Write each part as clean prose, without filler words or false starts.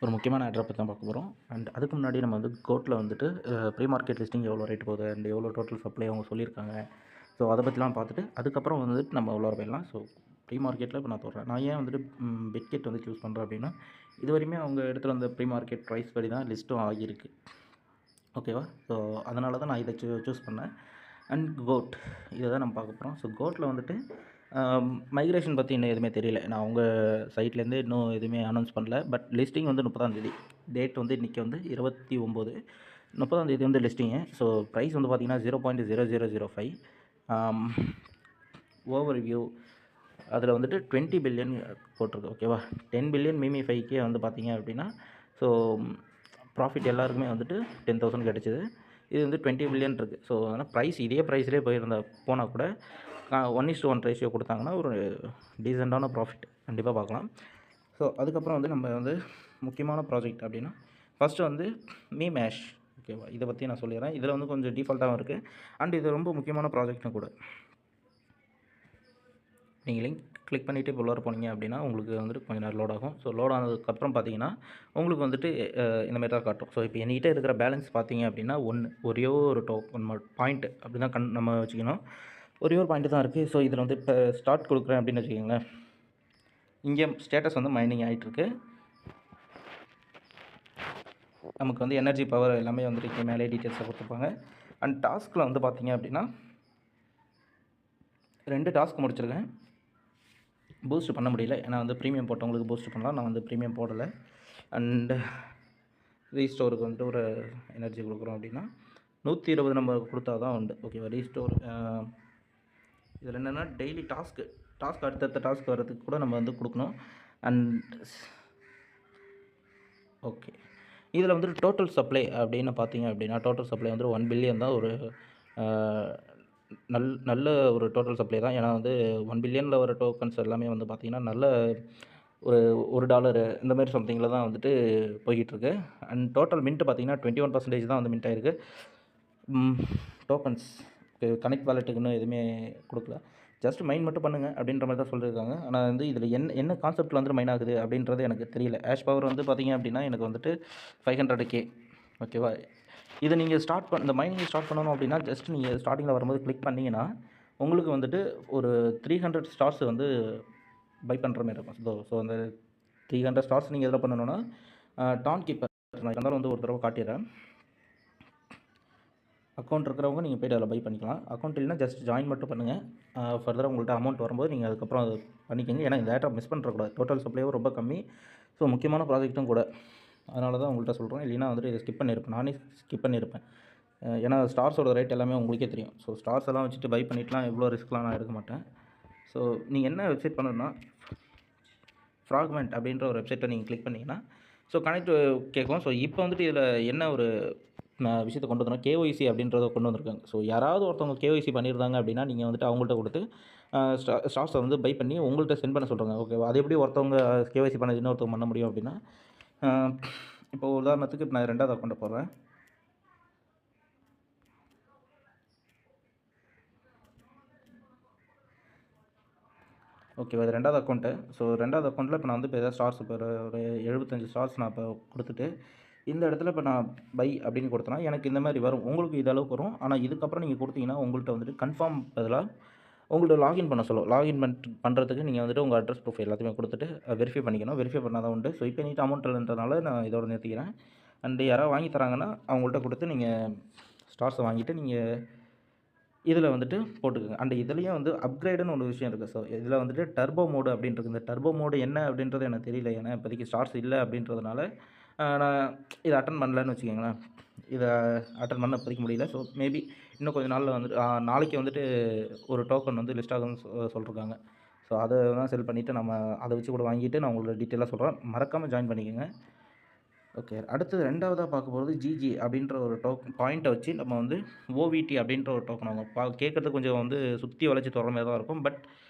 ஒரு முக்கியமான ஆட்ரை பற்றி தான் பார்க்க போகிறோம். அண்ட் அதுக்கு முன்னாடி நம்ம வந்து கோட்டில் வந்துட்டு ப்ரீ மார்க்கெட் லிஸ்டிங் எவ்வளோ ரேட் போகுது அண்ட் எவ்வளோ டோட்டல் சப்ளை அவங்க சொல்லியிருக்காங்க. ஸோ அதை பற்றிலாம் பார்த்துட்டு அதுக்கப்புறம் வந்துட்டு நம்ம உள்ளார போயிடலாம். ஸோ ப்ரீ மார்க்கெட்டில் இப்போ நான் சொல்கிறேன், நான் ஏன் வந்துட்டு பிட்கெட் வந்து சூஸ் பண்ணுறேன் அப்படின்னா, இது வரையுமே அவங்க எடுத்துகிட்டு வந்த ப்ரீ மார்க்கெட் ப்ரைஸ் படி தான் லிஸ்ட்டும் ஆகியிருக்கு. ஓகேவா? ஸோ அதனால தான் நான் இதை சூஸ் பண்ணேன். அண்ட் கோட் இதை தான் நம்ம பார்க்க போகிறோம். ஸோ கோட்டில் வந்துட்டு மைக்ரேஷன் பற்றி இன்னும் எதுவுமே தெரியல. நான் உங்கள் சைட்லேருந்து இன்னும் எதுவுமே அனௌன்ஸ் பண்ணல. பட் லிஸ்டிங் வந்து 30ஆம் தேதி. டேட் வந்து இன்றைக்கி வந்து 29. 30ஆம் தேதி வந்து லிஸ்டிங்கு. ஸோ ப்ரைஸ் வந்து பார்த்திங்கன்னா 0.0005. ஓவர் வியூ அதில் வந்துட்டு 20 பில்லியன் போட்டிருக்கு. ஓகேவா? 10 பில்லியன் மீமி5கே வந்து பார்த்திங்க அப்படின்னா, ஸோ ப்ராஃபிட் எல்லாருக்குமே வந்துட்டு 10,000 கிடச்சிது. இது வந்து 20 பில்லியன் இருக்குது. ஸோ அதனால் ப்ரைஸ் இதே ப்ரைஸ்லேயே போனால் கூட 1:1 ரேஷியோ கொடுத்தாங்கன்னா ஒரு டீசெண்டான ப்ராஃபிட் கண்டிப்பாக பார்க்கலாம். ஸோ அதுக்கப்புறம் வந்து நம்ம வந்து முக்கியமான ப்ராஜெக்ட் அப்படின்னா ஃபஸ்ட்டு வந்து மீமேஷ். ஓகேவா? இதை பற்றி நான் சொல்லிடுறேன். இதில் வந்து கொஞ்சம் டிஃபால்ட்டாகவும் இருக்குது அண்ட் இது ரொம்ப முக்கியமான ப்ராஜெக்ட்டும் கூட. நீங்கள் லிங்க் கிளிக் பண்ணிவிட்டு இப்போ உள்ளார போனீங்க அப்படின்னா உங்களுக்கு வந்துட்டு கொஞ்சம் நேரம் லோட் ஆகும். ஸோ லோட் ஆனதுக்கப்புறம் பார்த்தீங்கன்னா உங்களுக்கு வந்துட்டு இந்தமாரி தான் காட்டும். ஸோ இப்போ என்கிட்ட இருக்கிற பேலன்ஸ் பார்த்தீங்க அப்படின்னா ஒரே ஒரு டோக்கன் பாயிண்ட் அப்படி தான் நம்ம வச்சுக்கணும். ஒரே ஒரு பாயிண்ட்டு தான் இருக்குது. ஸோ இதில் வந்து இப்போ ஸ்டார்ட் கொடுக்குறேன் அப்படின்னு வச்சுக்கோங்களேன். இங்கே ஸ்டேட்டஸ் வந்து மைனிங் ஆகிட்டுருக்கு. நமக்கு வந்து எனர்ஜி பவர் எல்லாமே வந்துட்டு இங்கே மேலே டீட்டெயில்ஸை கொடுத்துருப்பாங்க. அண்ட் டாஸ்கில் வந்து பார்த்தீங்க அப்படின்னா 2 டாஸ்க் முடிச்சிருக்கேன். பூஸ்ட் பண்ண முடியல, ஏன்னா வந்து ப்ரீமியம் போட்டவங்களுக்கு பூஸ்ட் பண்ணலாம். நான் வந்து ப்ரீமியம் போடலை. அண்டு ரீஸ்டோருக்கு வந்துட்டு ஒரு எனர்ஜி கொடுக்குறோம் அப்படின்னா 120 நம்ம கொடுத்தா தான் உண்டு. ஓகேவா? ரீஸ்டோர் இதில் என்னென்னா டெய்லி டாஸ்க் அடுத்தடுத்த டாஸ்க் வர்றதுக்கு கூட நம்ம வந்து கொடுக்கணும். அண்ட் ஓகே, இதில் வந்துட்டு டோட்டல் சப்ளை அப்படின்னு பார்த்தீங்க அப்படின்னா டோட்டல் சப்ளை வந்து 1 பில்லியன் தான். ஒரு நல்ல ஒரு டோட்டல் சப்ளை தான். ஏன்னா வந்து 1 பில்லியனில் வர டோக்கன்ஸ் எல்லாமே வந்து பார்த்திங்கன்னா நல்ல ஒரு $1 இந்த மாதிரி சம்திங்கில் தான் வந்துட்டு போய்கிட்டுருக்கு. அண்ட் டோட்டல் மின்ட்டு பார்த்திங்கன்னா 21% தான் வந்து மின்ட் ஆகிருக்கு. டோக்கன்ஸ் கனெக்ட் வாலெட்டுக்குன்னு எதுவுமே கொடுக்கல. ஜஸ்ட் மைன் மட்டும் பண்ணுங்கள் அப்படின்ற மாதிரி தான் சொல்லியிருக்காங்க. ஆனால் வந்து இதில் என்ன கான்செப்ட்டில் வந்துட்டு மைன் ஆகுது அப்படின்றது எனக்கு தெரியல. ஆஷ் பவர் வந்து பார்த்திங்க அப்படின்னா எனக்கு வந்துட்டு 500K. ஓகேவா? இதை நீங்கள் இந்த மைனிங் ஸ்டார்ட் பண்ணணும் அப்படின்னா ஜஸ்ட் நீங்கள் ஸ்டார்டிங்கில் வரும்போது கிளிக் பண்ணிங்கன்னா உங்களுக்கு வந்துட்டு ஒரு 300 ஸ்டார்ஸ் வந்து பை பண்ணுற மாதிரி இருக்கும். ஸோ அந்த 300 ஸ்டார்ஸ் நீங்கள் எதில் பண்ணணுன்னா டான் கீப்பர் இருந்தாலும் வந்து ஒரு தடவை காட்டிடுறேன். அக்கௌண்ட் இருக்கிறவங்க நீங்கள் போய்ட்டு அதில் பை பண்ணிக்கலாம். அக்கௌண்ட் இல்லைனா ஜஸ்ட் ஜாயின் மட்டும் பண்ணுங்கள். ஃபர்தராக உங்கள்கிட்ட அமௌண்ட் வரும்போது நீங்கள் அதுக்கப்புறம் அதை பண்ணிக்கோங்க. ஏன்னா இந்த டேட்டா மிஸ் பண்ணுறக்கூடாது. டோட்டல் சப்ளையும் ரொம்ப கம்மி. ஸோ முக்கியமான ப்ராஜெக்ட்டும் கூட. அதனால தான் உங்கள்கிட்ட சொல்கிறேன். இல்லைனா வந்துட்டு இதை ஸ்கிப் பண்ணியிருப்பேன். நானே ஸ்கிப் பண்ணியிருப்பேன். ஏன்னா ஸ்டார்ஸோட ரேட் எல்லாமே உங்களுக்கே தெரியும். ஸோ ஸ்டார்ஸ் எல்லாம் வச்சுட்டு பை பண்ணிட்டுலாம் எவ்வளோ ரிஸ்க்லாம் நான் எடுக்க மாட்டேன். ஸோ நீங்கள் என்ன வெப்சைட் பண்ணணும்னா ஃப்ராக்மெண்ட் அப்படின்ற ஒரு வெப்சைட்டை நீங்கள் கிளிக் பண்ணிங்கன்னா ஸோ கனெக்ட் கேட்கும். ஸோ இப்போ வந்துட்டு இதில் என்ன ஒரு விஷயத்தை கொண்டு வந்தோம், கேஒய்சி அப்படின்றத கொண்டு வந்திருக்காங்க. ஸோ யாராவது ஒருத்தவங்க கேஒய்சி பண்ணியிருந்தாங்க அப்படின்னா நீங்கள் வந்துட்டு அவங்கள்ட்ட கொடுத்து ஸ்டார்ஸை வந்து பை பண்ணி உங்கள்கிட்ட சென்ட் பண்ண சொல்கிறாங்க. ஓகேவா? அது எப்படி ஒருத்தவங்க கேஒய்சி பண்ணது இன்னொருத்தவங்க பண்ண முடியும் அப்படின்னா, இப்போ உதாரணத்துக்கு இப்போ நான் 2வது அக்கௌண்ட்டை போடுறேன். ஓகேவா? இது 2வது அக்கௌண்ட்டு. ஸோ 2வது அக்கௌண்ட்டில் இப்போ நான் வந்து இப்போ ஏதாவது ஸ்டார்ஸ் இப்போ ஒரு 75 ஸ்டார்ஸ் நான் இப்போ கொடுத்துட்டு இந்த இடத்துல இப்போ நான் பை அப்படின்னு கொடுத்தேன்னா எனக்கு இந்த மாதிரி வரும். உங்களுக்கு இது அளவுக்கு வரும். ஆனால் இதுக்கப்புறம் நீங்கள் கொடுத்தீங்கன்னா உங்கள்கிட்ட வந்துட்டு கன்ஃபார்ம் பதிலாக உங்கள்கிட்ட லாகின் பண்ண சொல்லும். லாகின் பண்ணுறதுக்கு நீங்கள் வந்துட்டு உங்கள் அட்ரஸ் ப்ரூஃப் எல்லாத்தையுமே கொடுத்துட்டு வெரிஃபை பண்ணிக்கணும். வெரிஃபை பண்ணால் தான் உண்டு. ஸோ இப்போ நீட்டு அமௌண்ட் இல்லைன்றதுனால நான் இதோட நிறுத்திக்கிறேன். அண்டு யாராவது வாங்கி தராங்கன்னா அவங்கள்ட்ட கொடுத்து நீங்கள் ஸ்டார்ஸை வாங்கிட்டு நீங்கள் இதில் வந்துட்டு போட்டுக்கோங்க. அண்ட் இதுலேயும் வந்து அப்கிரேடுன்னு ஒரு விஷயம் இருக்குது. ஸோ இதில் வந்துட்டு டர்போ மோடு அப்படின்றது. இந்த டர்போ மோடு என்ன அப்படின்றது எனக்கு தெரியல. ஏன்னா இப்போதைக்கு ஸ்டார்ஸ் இல்லை அப்படின்றதுனால நான் இதை அட்டன் பண்ணலன்னு வச்சுக்கோங்களேன். இதை அட்டன் பண்ண இப்போதைக்கு முடியல. ஸோ மேபி இன்னும் கொஞ்சம் நாளில் வந்துட்டு நாளைக்கு வந்துட்டு ஒரு டோக்கன் வந்து லிஸ்ட் ஆகும்னு சொல்லியிருக்காங்க. ஸோ அதை தான் செல் பண்ணிவிட்டு நம்ம அதை வச்சு கூட வாங்கிட்டு நான் உங்களுக்கு டீட்டெயிலாக சொல்கிறேன். மறக்காமல் ஜாயின் பண்ணிக்கோங்க. ஓகே, அடுத்தது 2வதாக பார்க்க போகிறது ஜிஜி அப்படின்ற ஒரு பாயிண்ட்டை வச்சு நம்ம வந்து ஓவிடி அப்படின்ற ஒரு டோக்கன் அவங்க கேட்குறதுக்கு கொஞ்சம் வந்து சுற்றி வளைச்சி தொடர மாதிரி தான் இருக்கும். பட்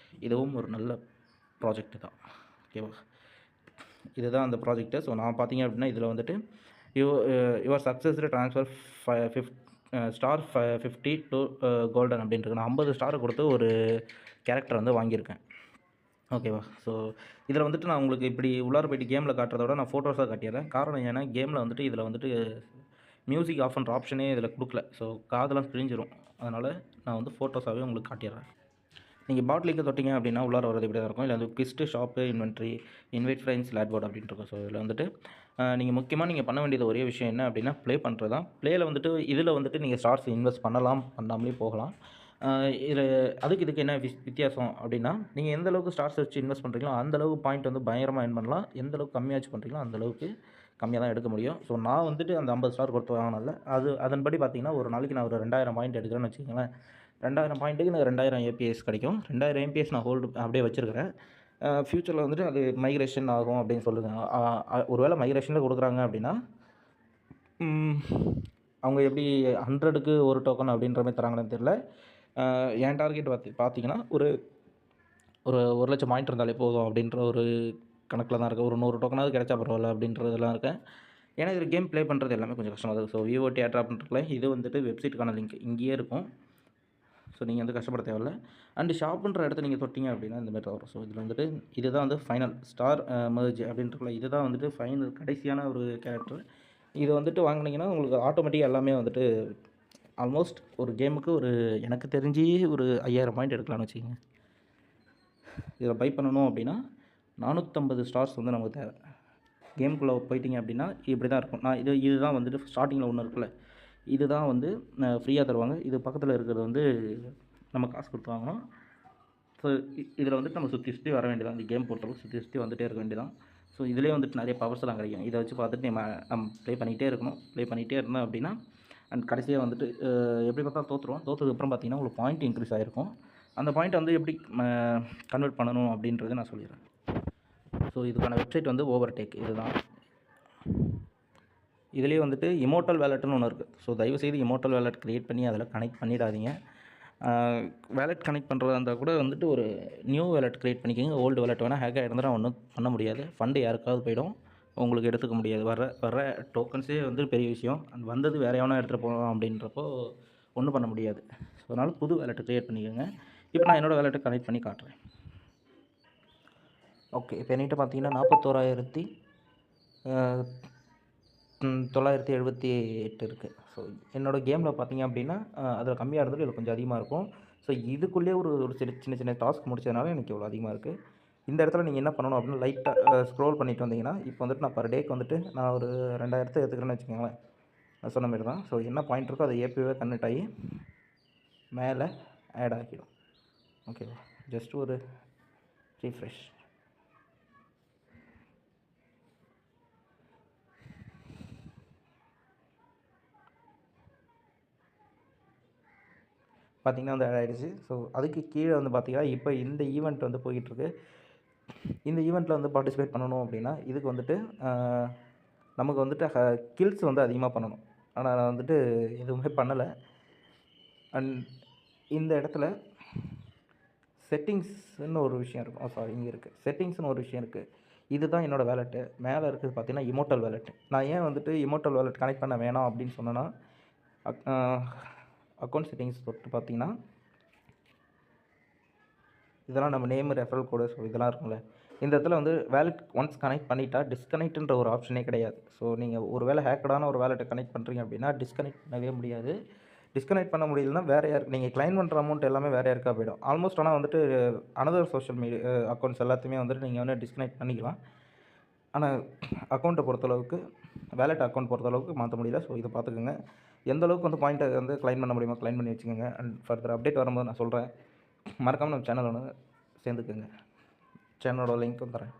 இதுவும் ஒரு நல்ல ப்ராஜெக்ட் தான். ஓகேவா? இதுதான் அந்த ப்ராஜெக்ட்டு. ஸோ நான் பார்த்தீங்க அப்படின்னா இதில் வந்துட்டு your successful transfer star 50 to golden அப்படின்ட்டு நான் 50 ஸ்டாரை கொடுத்து ஒரு கேரக்டர் வந்து வாங்கியிருக்கேன். ஓகேவா? ஸோ இதில வந்துட்டு நான் உங்களுக்கு இப்படி உள்ளார போயிட்டு கேமில காட்டுறத விட நான் ஃபோட்டோஸா காட்டிர்றேன். காரணம் ஏன்னா, கேமில வந்துட்டு இதில வந்துட்டு மியூசிக் ஆஃப் பண்ற ஆப்ஷனே இதில குடுக்கல. ஸோ காதெல்லாம் கிழிஞ்சிரும். அதனால நான் வந்து ஃபோட்டோஸாவே உங்களுக்கு காட்டிர்றேன். நீங்க பாட் லிங்க தொட்டீங்க அப்படின்னா, உள்ளார வரது இப்படி தான் இருக்கும். இதுல வந்து quest, shop, inventory, invite friends, leaderboard அப்படின்னு இருக்கும். ஸோ இதில வந்துட்டு நீங்க முக்கியமா நீங்க பண்ண வேண்டியது ஒரே விஷயம் என்ன அப்படின்னா, ப்ளே பண்றது தான். ப்ளேல வந்துட்டு இதில வந்துட்டு நீங்க ஸ்டார்ஸ் இன்வெஸ்ட் பண்ணலாம், பண்ணாமலே போகலாம். அ இதில அதுக்கு இதுக்கு என்ன வித்தியாசம் அப்படின்னா, நீங்க எந்த அளவுக்கு ஸ்டார்ஸ் வச்சு இன்வெஸ்ட் பண்றீங்களோ, அந்த அளவுக்கு பாயிண்ட் வந்து பயங்கரமா ஏர்ன் பண்ணலாம். எந்த அளவுக்கு கம்மியா வச்சு பண்றீங்களோ, அந்த அளவுக்கு கம்மியா தான் எடுக்க முடியும். ஸோ நான் வந்துட்டு அந்த 50 ஸ்டார் கொடுத்து வாங்குனேன்ல, அதன்படி பார்த்தீங்கன்னா, ஒரு நாளைக்கு நான் ஒரு 2000 பாயிண்ட் எடுக்கிறேன்னு வச்சுக்கங்களேன். 2000 பாயிண்ட்டுக்கு எனக்கு 2000 ஏபிஎஸ் கிடைக்கும். 2000 ஏபிஎஸ் நான் அப்படியே வச்சிருக்கிறேன். ஃபியூச்சரில வந்துட்டு அது மைக்ரேஷன் ஆகும் அப்படின்னு சொல்லுங்க. ஒரு வேளை மைக்ரேஷன்ல குடுக்குறாங்க அப்படின்னா, ம் அவங்க எப்படி 100க்கு 1 டோக்கன் அப்படின்ற மாரி தராங்களான்னு தெரியல. என் டார்கெட் பார்த்தீங்கன்னா, ஒரு ஒரு 1,00,000 பாயிண்ட் இருந்தாலே போதும் அப்படின்ற ஒரு கணக்கில தான் இருக்கேன். ஒரு 100 டோக்கனாவது கிடைச்சா பரவாயில்ல அப்படின்றதுலாம் இருக்கேன். ஏன்னா, இதில கேம் ப்ளே பண்ணுறது எல்லாமே கொஞ்சம் கஷ்டமா தான் இருக்குது. ஸோ விஓடி ஏர்ட்ராப்ன்னு இருக்குல்ல, இது வந்துட்டு வெப்சைட்டுக்கான லிங்க் இங்கேயே இருக்கும். ஸோ நீங்கள் வந்து கஷ்டப்பட தேவையில்ல. அண்ட் ஷாப்புன்ற இடத்த நீங்கள் தொட்டீங்க அப்படின்னா இந்த மாதிரி தான் வரும். ஸோ இதில் வந்துட்டு இதுதான் வந்து ஃபைனல் ஸ்டார் மெர்ஜ் அப்படின்னு இருக்குல்ல, இதுதான் வந்துட்டு ஃபைனல் கடைசியான ஒரு கேரக்டர். இது வந்துட்டு வாங்குனீங்கன்னா உங்களுக்கு ஆட்டோமேட்டிக்கா எல்லாமே வந்துட்டு ஆல்மோஸ்ட் ஒரு கேமுக்கு ஒரு எனக்கு தெரிஞ்சு ஒரு 5000 பாயிண்ட் எடுக்கலாம்னு வச்சுக்கங்க. இதில் பை பண்ணணும் அப்படின்னா 450 ஸ்டார்ஸ் வந்து நமக்கு தேவை. கேமுக்குள்ளே போயிட்டீங்க அப்படின்னா இப்படி தான் இருக்கும். நான் இதுதான் வந்துட்டு ஸ்டார்ட்டிங்கில் ஒன்று இருக்குல்ல, இதுதான் வந்து ஃப்ரீயாக தருவாங்க. இது பக்கத்தில் இருக்கிறது வந்து நம்ம காசு கொடுத்து வாங்கணும். ஸோ இதில் வந்துட்டு நம்ம சுற்றி சுற்றி வர வேண்டியதான். இந்த கேம் பொறுத்தளவுக்கு சுற்றி சுற்றி வந்துகிட்டே இருக்க வேண்டியதான். ஸோ இதிலேயே வந்துட்டு நிறைய பவர்ஸ்லாம் கிடைக்கும். இதை வச்சு பார்த்துட்டு நம்ம ப்ளே பண்ணிகிட்டே இருக்கணும். ப்ளே பண்ணிகிட்டே இருந்தோம் அப்படின்னா அண்ட் கடைசியாக வந்துட்டு எப்படி பார்த்தா தோற்றுருவோம். தோற்றதுக்கப்புறம் பார்த்தீங்கன்னா உங்களுக்கு பாயிண்ட் இன்க்ரீஸ் ஆகிருக்கும். அந்த பாயிண்ட்டை வந்து எப்படி கன்வெர்ட் பண்ணணும் அப்படின்றத நான் சொல்லிடுறேன். ஸோ இதுக்கான வெப்சைட் வந்து ஓவர்டேக் இதுதான். இதுலேயே வந்துட்டு இமோர்ட்டல் வேலெட்னு ஒன்று இருக்குது. ஸோ தயவுசெய்து இமோர்ட்டல் வேலெட் க்ரியேட் பண்ணி அதில் கனெக்ட் பண்ணிடாதீங்க. வேலெட் கனெக்ட் பண்ணுறதா இருந்தால் கூட வந்துட்டு ஒரு நியூ வேலெட் க்ரியேட் பண்ணிக்கோங்க. ஓல்டு வேலெட் வேணால் ஹேக் ஆகிருந்தா ஒன்றும் பண்ண முடியாது. ஃபண்டு யாருக்காவது போயிடும். உங்களுக்கு எடுத்துக்க முடியாது. வர டோக்கன்ஸே வந்து பெரிய விஷயம். அது வந்தது வேறு எவனோ எடுத்துகிட்டு போகலாம் அப்படின்றப்போ ஒன்றும் பண்ண முடியாது. ஸோ அதனால் புது வேலெட்டை க்ரியேட் பண்ணிக்கோங்க. இப்போ நான் என்னோடய வேலெட்டை கனெக்ட் பண்ணி காட்டுறேன். ஓகே, இப்போ என்கிட்ட பார்த்தீங்கன்னா 41,978 இருக்குது. ஸோ என்னோடய கேமில் பார்த்தீங்க அப்படின்னா அதில் கம்மியாக இருந்தது இதில் கொஞ்சம் அதிகமாக இருக்கும். ஸோ இதுக்குள்ளேயே ஒரு ஒரு சின்ன சின்ன டாஸ்க் முடிச்சதுனால எனக்கு இவ்வளோ அதிகமாக இருக்குது. இந்த இடத்துல நீங்கள் என்ன பண்ணணும் அப்படின்னா லைட்டாக ஸ்க்ரோல் பண்ணிட்டு வந்தீங்கன்னா, இப்போ வந்துட்டு நான் பர் டேக்கு வந்துட்டு நான் ஒரு 2000 எடுத்துக்கிறேன்னு வச்சுக்கோங்களேன். நான் சொன்ன மாரி தான். ஸோ என்ன பாயிண்ட் இருக்கோ அது ஏபிவே கன்வெர்ட் ஆகி மேலே ஆட் ஆகிடும். ஓகேவா? ஜஸ்ட் ஒரு ரீஃப்ரெஷ். பார்த்தீங்கன்னா வந்து ஆட் ஆகிடுச்சு. ஸோ அதுக்கு கீழே வந்து பார்த்தீங்கன்னா, இப்போ இந்த ஈவெண்ட் வந்து போயிட்டுருக்கு. இந்த ஈவெண்ட்டில் வந்து பார்ட்டிசிபேட் பண்ணணும் அப்படின்னா, இதுக்கு வந்துட்டு நமக்கு வந்துட்டு கில்ஸ் வந்து அதிகமாக பண்ணணும். ஆனால் நான் வந்துட்டு எதுவுமே பண்ணலை. அண்ட் இந்த இடத்துல செட்டிங்ஸ்னு ஒரு விஷயம் இருக்கும். சாரி, இங்கே இருக்குது. செட்டிங்ஸ்னு ஒரு விஷயம் இருக்குது. இதுதான் என்னோடய வேலெட்டு. மேலே இருக்கிறது பார்த்தீங்கன்னா இமோர்ட்டல் வேலெட். நான் ஏன் வந்துட்டு இமோர்ட்டல் வேலெட் கனெக்ட் பண்ண வேணாம் அப்படின்னு சொன்னேன்னா, அக்கௌண்ட் செட்டிங்ஸ் தொட்டு பார்த்தீங்கன்னா, இதெல்லாம் நம்ம நேமு, ரெஃபரல் கோடு, ஸோ இதெல்லாம் இருக்கும்ல. இந்த இடத்துல வந்து வேலெட் ஒன்ஸ் கனெக்ட் பண்ணிட்டா டிஸ்கனெக்ட்ன்ற ஒரு ஆப்ஷனே கிடையாது. ஸோ நீங்கள் ஒரு வேளை ஹேக்கடான ஒரு வேலெட்டை கனெக்ட் பண்ணுறீங்க அப்படின்னா டிஸ்கனெக்ட் பண்ணவே முடியாது. டிஸ்கனெக்ட் பண்ண முடியலன்னா வேறு யாருக்கு நீங்கள் கிளைம் பண்ணுற அமௌண்ட் எல்லாமே வேறு யாருக்கா போயிடும். ஆல்மோஸ்ட் ஆனால் வந்துட்டு அனதர் சோஷியல் மீடியா அக்கௌண்ட்ஸ் எல்லாத்தையுமே வந்துட்டு நீங்கள் வந்து டிஸ்கனெக்ட் பண்ணிக்கலாம். ஆனால் அக்கௌண்ட்டை பொறுத்தளவுக்கு வேலெட் அக்கௌண்ட் பொறுத்தளவுக்கு மாற்ற முடியல. ஸோ இதை பார்த்துக்கோங்க. எந்த அளவுக்கு வந்து பாயிண்ட்டை வந்து கிளைம் பண்ண முடியுமோ கிளைம் பண்ணி வச்சுக்கோங்க. அண்ட் ஃபர்தர் அப்டேட் வரும்போது நான் சொல்கிறேன். மறக்காமல் நம்ம சேனல் ஒன்று சேர்ந்துக்குங்க. சேனலோட லிங்க்கும் தரேன்.